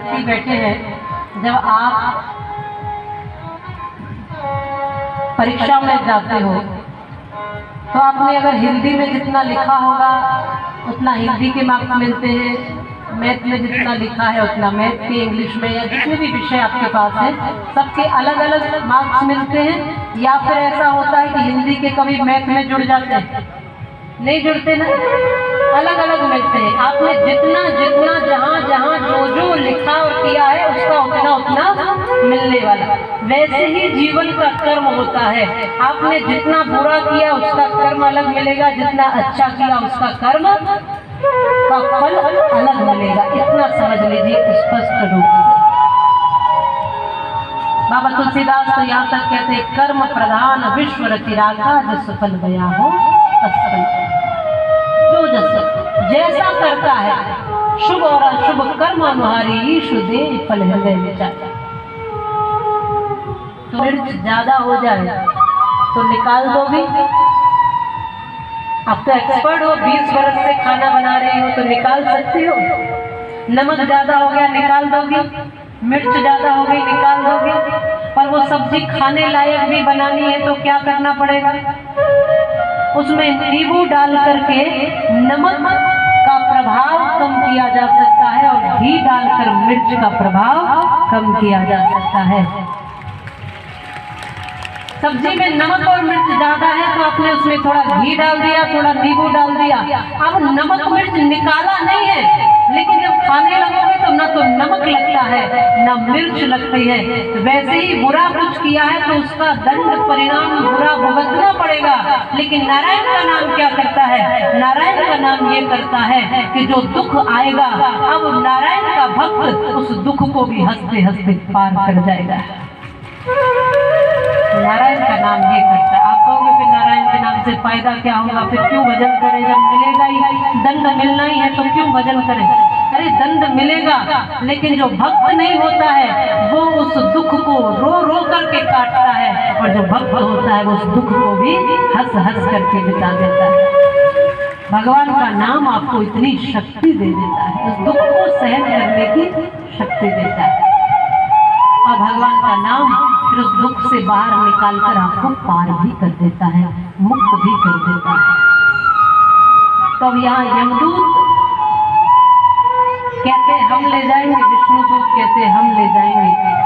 विद्यार्थी बैठे हैं, जब आप परीक्षा में जाते हो तो आपने अगर हिंदी में जितना लिखा होगा उतना हिंदी के मार्क्स मिलते हैं, मैथ में जितना लिखा है उतना मैथ के, इंग्लिश में या जितने भी विषय आपके पास है सबके अलग अलग मार्क्स मिलते हैं। या फिर ऐसा होता है कि हिंदी के कभी मैथ में जुड़ जाते हैं, नहीं जुड़ते ना, अलग अलग मिलते हैं। आपने जितना जितना जहाँ जहाँ जो जो लिखा और किया है उसका उतना उतना मिलने वाला। वैसे ही जीवन का कर्म होता है, आपने जितना बुरा किया उसका कर्म अलग मिलेगा, जितना अच्छा किया उसका कर्म का फल अलग मिलेगा। इतना समझ लीजिए स्पष्ट रूप से। बाबा तुलसीदास तो यहाँ तक कहते हैं, कर्म प्रधान विश्व रचिरागा जस फल बया हो जो जैसा करता है शुभ और अशुभ कर्म अनुहारी ईशु दे फल हृदय विचार। तो मिर्च ज्यादा हो जाए तो निकाल दोगे, आप तो एक्सपर्ट हो, 20 वर्ष से खाना बना रही हो तो निकाल सकते हो। नमक ज्यादा हो गया निकाल दोगे, मिर्च ज्यादा हो गई निकाल दोगे, पर वो सब्जी खाने लायक भी बनानी है तो क्या करना पड़ेगा, उसमें नींबू डाल करके नमक का प्रभाव कम किया जा सकता है और घी डालकर मिर्च का प्रभाव कम किया जा सकता है। सब्जी में नमक और मिर्च ज्यादा है तो आपने उसमें थोड़ा घी डाल दिया, थोड़ा नींबू डाल दिया। अब नमक मिर्च निकाला नहीं है, लेकिन जब खाने लगोगे तो ना तो नमक लगता है ना मिर्च लगती है। वैसे ही बुरा कुछ किया है तो उसका दंड परिणाम बुरा भुगतना पड़ेगा। लेकिन नारायण का नाम क्या करता है, नारायण का नाम ये करता है कि जो दुख आएगा अब नारायण का भक्त उस दुख को भी हंसते हंसते पार कर जाएगा। नारायण का नाम ये करता है। आप कहोगे फिर नारायण के नाम से फायदा क्या होगा, फिर क्यों भजन करें, जब मिलेगा ही, दंड मिलना ही है तो क्यों भजन करें। अरे दंड मिलेगा, लेकिन जो भक्त नहीं होता है वो उस दुख को रो रो करके काटता है, और जो भक्त होता है वो उस दुख को भी हंस हंस करके बिता देता है। भगवान का नाम आपको इतनी शक्ति दे देता है, उस दुख को सहन करने की शक्ति देता है, और भगवान का नाम फिर उस दुख से बाहर निकालकर आपको पार भी कर देता है, मुक्त भी कर देता है। तो अब यहाँ यमदूत कहते हम ले जाएंगे, विष्णुदूत कहते हम ले जाएंगे।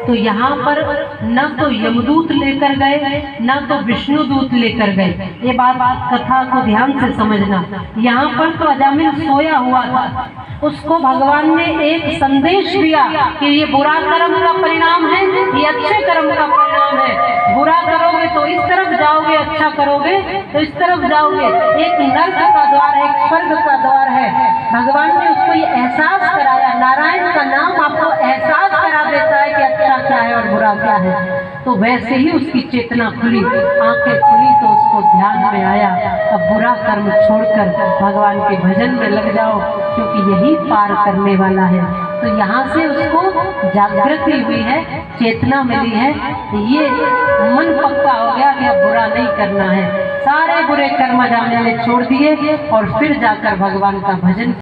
तो यहाँ पर न तो यमदूत लेकर गए न तो विष्णुदूत लेकर गए। ये बात कथा को ध्यान से समझना। यहाँ पर तो अजामिल सोया हुआ था, उसको भगवान ने एक संदेश दिया कि ये बुरा कर्म का परिणाम है, ये अच्छे कर्म का परिणाम है। बुरा करोगे तो इस तरफ जाओगे, अच्छा करोगे तो इस तरफ जाओगे। एक नर्क का द्वार है, एक स्वर्ग का द्वार है। भगवान ने उसको ये एहसास कराया। नारायण का नाम आपको एहसास करा देता है कि अच्छा क्या है और बुरा क्या है। तो वैसे ही उसकी चेतना खुली, आंखें खुली, तो उसको ध्यान में आया अब बुरा कर्म छोड़कर भगवान के भजन में लग जाओ, क्योंकि यही पार करने वाला है। तो यहाँ से उसको जागृति हुई है, चेतना मिली है, ये मन पक्का हो गया कि अब बुरा नहीं करना है। सारे बुरे कर्म जाने छोड़ दिए और फिर जाकर भगवान का भजन